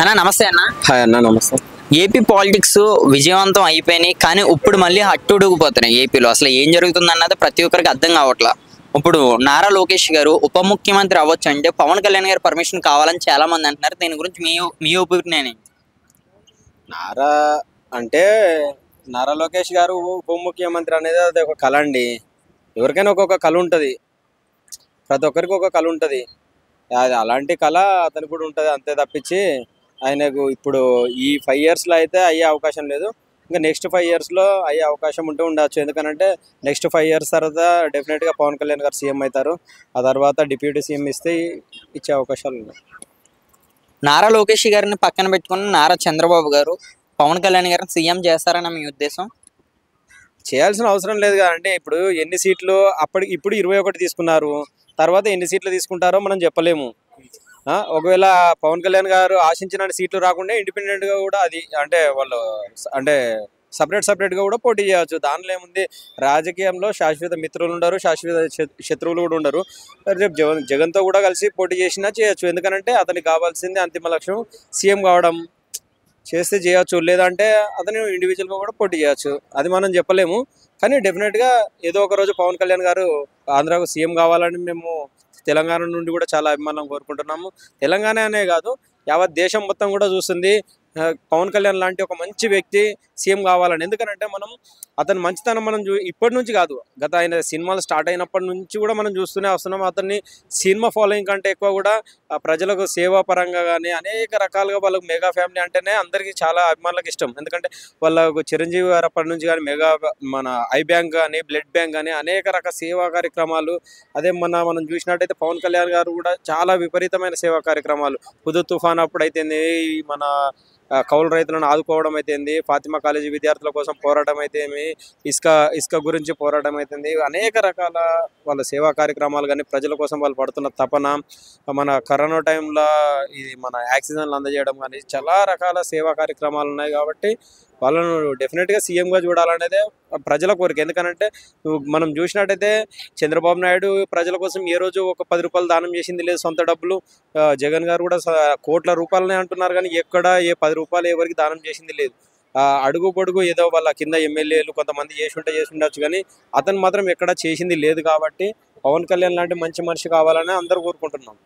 అన్న నమస్తే అన్న. హాయ్ అన్న, నమస్తే. ఏపీ పాలిటిక్స్ విజయవంతం అయిపోయినాయి, కానీ ఇప్పుడు మళ్ళీ హట్టుడుగుపోతున్నాయి ఏపీలో. అసలు ఏం జరుగుతుంది అన్నది ప్రతి ఒక్కరికి అర్థం కావట్లా. ఇప్పుడు నారా లోకేష్ గారు ఉప ముఖ్యమంత్రి అవ్వచ్చు అంటే పవన్ కళ్యాణ్ గారి పర్మిషన్ కావాలని చాలా మంది అంటున్నారు. దీని గురించి మీ ఒపీనియన్ ఏంటి? నారా అంటే నారా లోకేష్ గారు ఉప ముఖ్యమంత్రి అనేది అది ఒక కళ అండి. ఎవరికైనా ఒక్కొక్క కళ ఉంటుంది, ప్రతి ఒక్కరికి ఒక కళ ఉంటుంది. అది అలాంటి కళ అతనికి కూడా ఉంటుంది, అంతే తప్పించి ఆయనకు ఇప్పుడు ఈ 5 yearsలో అయితే అయ్యే అవకాశం లేదు. ఇంకా నెక్స్ట్ 5 yearsలో అయ్యే అవకాశం ఉంటే ఉండొచ్చు. ఎందుకంటే నెక్స్ట్ 5 years తర్వాత డెఫినెట్గా పవన్ కళ్యాణ్ గారు సీఎం అవుతారు. ఆ తర్వాత డిప్యూటీ సీఎం ఇచ్చే అవకాశాలు ఉన్నాయి. నారా లోకేష్ గారిని పక్కన పెట్టుకుని నారా చంద్రబాబు గారు పవన్ కళ్యాణ్ గారిని సీఎం చేస్తారని మీ ఉద్దేశం? చేయాల్సిన అవసరం లేదు కదండి. ఇప్పుడు ఎన్ని సీట్లు ఇప్పుడు 21 తీసుకున్నారు, తర్వాత ఎన్ని సీట్లు తీసుకుంటారో మనం చెప్పలేము. ఒకవేళ పవన్ కళ్యాణ్ గారు ఆశించిన సీట్లు రాకుండా ఇండిపెండెంట్గా కూడా అది అంటే వాళ్ళు అంటే సపరేట్గా కూడా పోటీ చేయవచ్చు. దానిలో ఏముంది, రాజకీయంలో శాశ్వత మిత్రులు ఉండరు, శాశ్వత శత్రువులు కూడా ఉండరు. రేపు జగన్తో కూడా కలిసి పోటీ చేసినా చేయొచ్చు. ఎందుకంటే అతనికి కావాల్సింది అంతిమ లక్ష్యం సీఎం కావడం. చేస్తే చేయొచ్చు, లేదంటే అతను ఇండివిజువల్గా కూడా పోటీ చేయొచ్చు. అది మనం చెప్పలేము. కానీ డెఫినెట్గా ఏదో ఒక రోజు పవన్ కళ్యాణ్ గారు ఆంధ్రాకు సీఎం కావాలని మేము తెలంగాణ నుండి కూడా చాలా అభిమానం కోరుకుంటున్నాము. తెలంగాణ అనే కాదు, యావత్ దేశం మొత్తం కూడా చూస్తుంది పవన్ కళ్యాణ్ లాంటి ఒక మంచి వ్యక్తి సీఎం కావాలని. ఎందుకంటే మనం అతని మంచితనం మనం ఇప్పటి నుంచి కాదు, గత ఆయన సినిమాలు స్టార్ట్ అయినప్పటి నుంచి కూడా మనం చూస్తూనే వస్తున్నాం. అతన్ని సినిమా ఫాలోయింగ్ కంటే ఎక్కువ కూడా ప్రజలకు సేవా పరంగా కానీ అనేక రకాలుగా వాళ్ళకు మెగా ఫ్యామిలీ అంటేనే అందరికీ చాలా అభిమానులకు ఇష్టం. ఎందుకంటే వాళ్ళకు చిరంజీవి గారు అప్పటి నుంచి కానీ మన ఐ బ్యాంక్ కానీ బ్లడ్ బ్యాంక్ కానీ అనేక రకాల సేవా కార్యక్రమాలు. అదే మనం చూసినట్టయితే పవన్ కళ్యాణ్ గారు కూడా చాలా విపరీతమైన సేవా కార్యక్రమాలు, హుదూద్ తుఫాన్ అప్పుడు అయితేంది, మన కౌలు రైతులను ఆదుకోవడం అయితేంది, ఫాతిమా కాలేజీ విద్యార్థుల కోసం పోరాటం అయితేమి, ఇసుక గురించి పోరాటం అవుతుంది, అనేక రకాల వాళ్ళ సేవా కార్యక్రమాలు కానీ ప్రజల కోసం వాళ్ళు పడుతున్న తపన, మన కరోనా టైంలో ఇది మన ఆక్సిజన్లు అందజేయడం కానీ చాలా రకాల సేవా కార్యక్రమాలు ఉన్నాయి. కాబట్టి వాళ్ళను డెఫినెట్గా సీఎంగా చూడాలనేదే ప్రజల కోరిక. ఎందుకంటే మనం చూసినట్టయితే చంద్రబాబు నాయుడు ప్రజల కోసం ఏ రోజు ఒక 10 రూపాయలు దానం చేసింది లేదు, సొంత డబ్బులు. జగన్ గారు కూడా కోట్ల రూపాయలనే అంటున్నారు, కానీ ఎక్కడ ఏ 10 రూపాయలు ఎవరికి దానం చేసింది లేదు. అడుగు పొడుగు ఏదో వాళ్ళ కింద ఎమ్మెల్యేలు కొంతమంది చేసి ఉండొచ్చు, కానీ అతను మాత్రం ఎక్కడ చేసింది లేదు. కాబట్టి పవన్ కళ్యాణ్ లాంటి మంచి మనిషి కావాలని అందరూ కోరుకుంటున్నాం.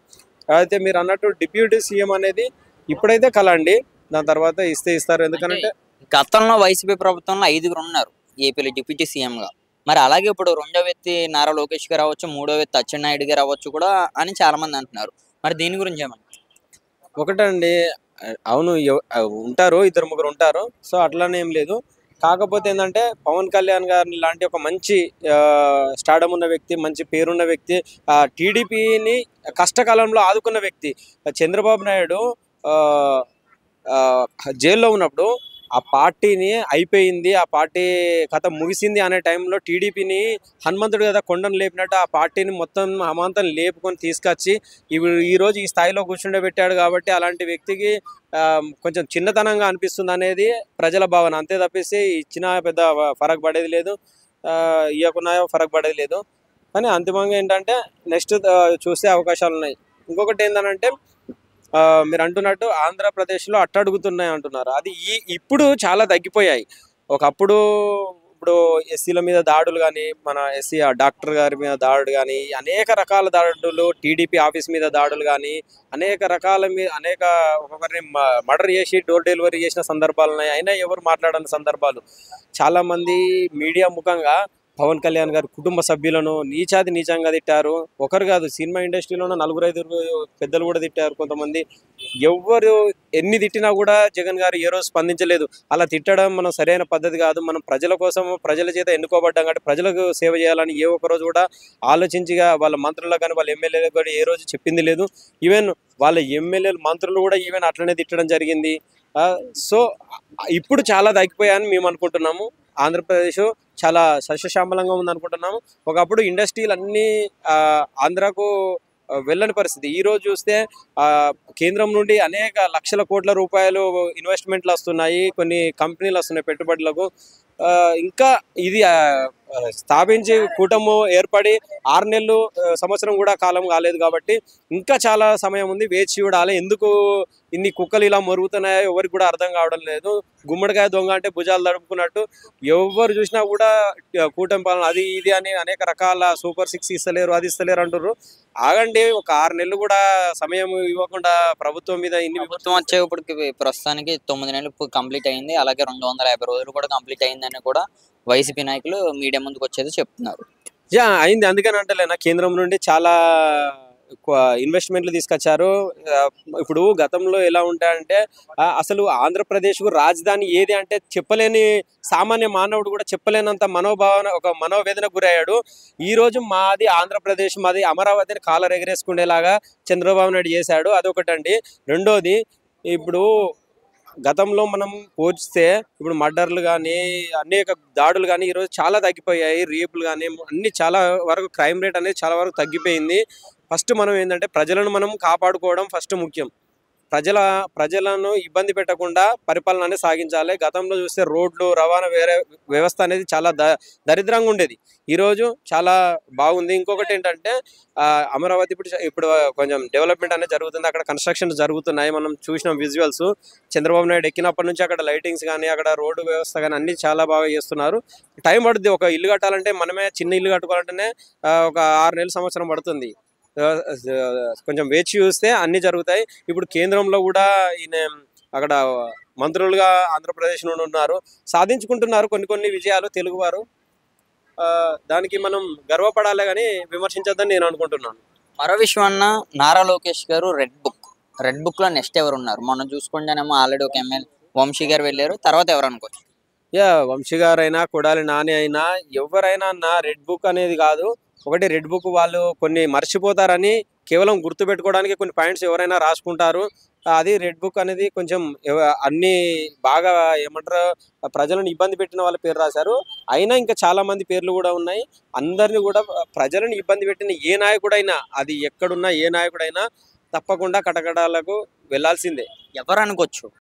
అయితే మీరు అన్నట్టు డిప్యూటీ సీఎం అనేది ఇప్పుడైతే కల అండి, దాని తర్వాత ఇస్తారు. ఎందుకంటే గతంలో వైసీపీ ప్రభుత్వంలో 5గురు ఉన్నారు ఏపీలో డిప్యూటీ సీఎంగా. మరి అలాగే ఇప్పుడు రెండో వ్యక్తి నారా లోకేష్ గారు అవ్వచ్చు, మూడో వ్యక్తి అచ్చెన్నాయుడు గారు అవ్వచ్చు కూడా అని చాలా మంది అంటున్నారు. మరి దీని గురించి ఏమన్నా? ఒకటండి, అవును, ఉంటారు, 2-3 ఉంటారు. సో అట్లానే ఏం లేదు. కాకపోతే ఏంటంటే పవన్ కళ్యాణ్ గారిని లాంటి ఒక మంచి స్టార్డమ్ ఉన్న వ్యక్తి, మంచి పేరున్న వ్యక్తి, టీడీపీని కష్టకాలంలో ఆదుకున్న వ్యక్తి. చంద్రబాబు నాయుడు జైల్లో ఉన్నప్పుడు ఆ పార్టీని అయిపోయింది, ఆ పార్టీ కథ ముగిసింది అనే టైంలో టీడీపీని హనుమంతుడు కదా కొండను లేపినట్టు ఆ పార్టీని మొత్తం అమాంతం లేపుకొని తీసుకొచ్చి ఈరోజు ఈ స్థాయిలో కూర్చుండబెట్టాడు. కాబట్టి అలాంటి వ్యక్తికి కొంచెం చిన్నతనంగా అనిపిస్తుంది అనేది ప్రజల భావన. అంతే తప్పిస్తే ఇచ్చినా పెద్ద ఫరక్ పడేది లేదు, ఇవ్వకున్నా ఫరక్ పడేది లేదు. కానీ అంతిమంగా ఏంటంటే నెక్స్ట్ చూసే అవకాశాలు ఉన్నాయి. ఇంకొకటి ఏంటంటే మీరు అంటున్నట్టు ఆంధ్రప్రదేశ్లో అట్టడుగుతున్నాయి అంటున్నారు. అది ఇప్పుడు చాలా తగ్గిపోయాయి. ఒకప్పుడు ఇప్పుడు ఎస్సీల మీద దాడులు కానీ, మన ఎస్సీ డాక్టర్ గారి మీద దాడులు కానీ, అనేక రకాల దాడులు, టీడీపీ ఆఫీస్ మీద దాడులు కానీ, అనేక రకాల ఒక్కొక్కరిని మర్డర్ చేసి డోర్ డెలివరీ చేసిన సందర్భాలు ఉన్నాయి. అయినా ఎవరు మాట్లాడని సందర్భాలు. చాలామంది మీడియా ముఖంగా పవన్ కళ్యాణ్ గారి కుటుంబ సభ్యులను నీచంగా తిట్టారు. ఒకరు కాదు, సినిమా ఇండస్ట్రీలోనే 4-5 పెద్దలు కూడా తిట్టారు. కొంతమంది ఎవరు ఎన్ని తిట్టినా కూడా జగన్ గారు ఏ రోజు స్పందించలేదు. అలా తిట్టడం మనం సరైన పద్ధతి కాదు. మనం ప్రజల కోసం, ప్రజల చేత ఎన్నుకోబడ్డాం కాబట్టి ప్రజలకు సేవ చేయాలని ఏ ఒక్క రోజు కూడా ఆలోచించిగా వాళ్ళ మంత్రులకు కానీ వాళ్ళ ఎమ్మెల్యేలకు కూడా ఏ రోజు చెప్పింది లేదు. ఈవెన్ వాళ్ళ ఎమ్మెల్యేలు మంత్రులు కూడా ఈవెన్ అట్లనే తిట్టడం జరిగింది. సో ఇప్పుడు చాలా తగ్గిపోయాయని మేము అనుకుంటున్నాము. ఆంధ్రప్రదేశ్ చాలా సస్యశ్యామలంగా ఉందనుకుంటున్నాము. ఒకప్పుడు ఇండస్ట్రీలు అన్నీ ఆంధ్రాకు వెళ్ళని పరిస్థితి. ఈరోజు చూస్తే కేంద్రం నుండి అనేక లక్షల కోట్ల రూపాయలు ఇన్వెస్ట్మెంట్లు వస్తున్నాయి, కొన్ని కంపెనీలు వస్తున్నాయి పెట్టుబడులకు. ఇంకా ఇది స్థాపించి కూటమి ఏర్పడి 6 నెలలు సంవత్సరం కూడా కాలం కాలేదు కాబట్టి ఇంకా చాలా సమయం ఉంది, వేచి చూడాలి. ఎందుకు ఇన్ని కుక్కలు ఇలా మొరుగుతున్నాయో ఎవరికి కూడా అర్థం కావడం లేదు. గుమ్మడికాయ దొంగ అంటే భుజాలు తడుపుకున్నట్టు ఎవరు చూసినా కూడా కూటమి పాలన అది ఇది అని అనేక రకాల సూపర్ 6 ఇస్తలేరు, అది ఇస్తలేరు అంటున్నారు. ఆగండి, ఒక 6 నెలలు కూడా సమయం ఇవ్వకుండా ప్రభుత్వం మీద ఇన్ని ప్రభుత్వం వచ్చే ఇప్పటికి ప్రస్తుతానికి 9 నెలలు కంప్లీట్ అయింది. అలాగే 250 రోజులు కూడా కంప్లీట్ అయిందని కూడా వైసీపీ నాయకులు మీడియా ముందుకు వచ్చేది చెప్తున్నారు. అయింది. అందుకని అంటలేనా కేంద్రం నుండి చాలా ఇన్వెస్ట్మెంట్లు తీసుకొచ్చారు. ఇప్పుడు గతంలో ఎలా ఉంటాయంటే అసలు ఆంధ్రప్రదేశ్కు రాజధాని ఏది అంటే చెప్పలేని సామాన్య మానవుడు కూడా చెప్పలేనంత ఒక మనోవేదన గురయ్యాడు. ఈ రోజు మాది ఆంధ్రప్రదేశ్, మాది అమరావతిని కాలర్ ఎగరేసుకునేలాగా చంద్రబాబు నాయుడు చేశాడు. అదొకటండి. రెండోది, ఇప్పుడు గతంలో మనం పోల్చితే ఇప్పుడు మర్డర్లు కానీ అనేక దాడులు కానీ ఈరోజు చాలా తగ్గిపోయాయి. రేపులు కానీ అన్ని చాలా వరకు క్రైమ్ రేట్ అనేది చాలా వరకు తగ్గిపోయింది. ఫస్ట్ మనం ఏంటంటే ప్రజలను మనం కాపాడుకోవడం ఫస్ట్ ముఖ్యం. ప్రజలను ఇబ్బంది పెట్టకుండా పరిపాలన అనేది సాగించాలి. గతంలో చూస్తే రోడ్లు రవాణా వ్యవస్థ అనేది చాలా దరిద్రంగా ఉండేది. ఈరోజు చాలా బాగుంది. ఇంకొకటి ఏంటంటే అమరావతి ఇప్పుడు కొంచెం డెవలప్మెంట్ అనేది జరుగుతుంది. అక్కడ కన్స్ట్రక్షన్స్ జరుగుతున్నాయి. మనం చూసిన విజువల్స్. చంద్రబాబు నాయుడు ఎక్కినప్పటి నుంచి అక్కడ లైటింగ్స్ కానీ అక్కడ రోడ్డు వ్యవస్థ కానీ అన్ని చాలా బాగా చేస్తున్నారు. టైం పడుతుంది. ఒక ఇల్లు కట్టాలంటే మనమే చిన్న ఇల్లు కట్టుకోవాలంటేనే ఒక 6 నెలల సంవత్సరం పడుతుంది. కొంచెం వేచి చూస్తే అన్ని జరుగుతాయి. ఇప్పుడు కేంద్రంలో కూడా ఈయన అక్కడ మంత్రులుగా ఆంధ్రప్రదేశ్ నుండి ఉన్నారు, సాధించుకుంటున్నారు కొన్ని విజయాలు తెలుగువారు. దానికి మనం గర్వపడాలి కానీ విమర్శించొద్దని నేను అనుకుంటున్నాను. మరో విషయం అన్న, నారా లోకేష్ గారు రెడ్ బుక్ లో నెక్స్ట్ ఎవరు ఉన్నారు? మనం చూసుకుంటేనేమో ఆల్రెడీ ఒక ఎమ్మెల్యే వంశీ గారు వెళ్ళారు. తర్వాత ఎవరు అనుకోవచ్చు? వంశీ గారైనా కొడాలి నాని అయినా ఎవరైనా రెడ్ బుక్ అనేది కాదు. ఒకటి, రెడ్ బుక్ వాళ్ళు కొన్ని మర్చిపోతారని కేవలం గుర్తుపెట్టుకోవడానికి కొన్ని పాయింట్స్ ఎవరైనా రాసుకుంటారు. అది రెడ్ బుక్ అనేది కొంచెం అన్ని బాగా ఏమంటారు ప్రజలను ఇబ్బంది పెట్టిన వాళ్ళ పేరు రాశారు. అయినా ఇంకా చాలా మంది పేర్లు కూడా ఉన్నాయి. అందరినీ కూడా ప్రజలను ఇబ్బంది పెట్టిన ఏ నాయకుడైనా, అది ఎక్కడున్నా ఏ నాయకుడైనా తప్పకుండా కటకటాలకు వెళ్లాల్సిందే. ఎవరు అనుకోవచ్చు?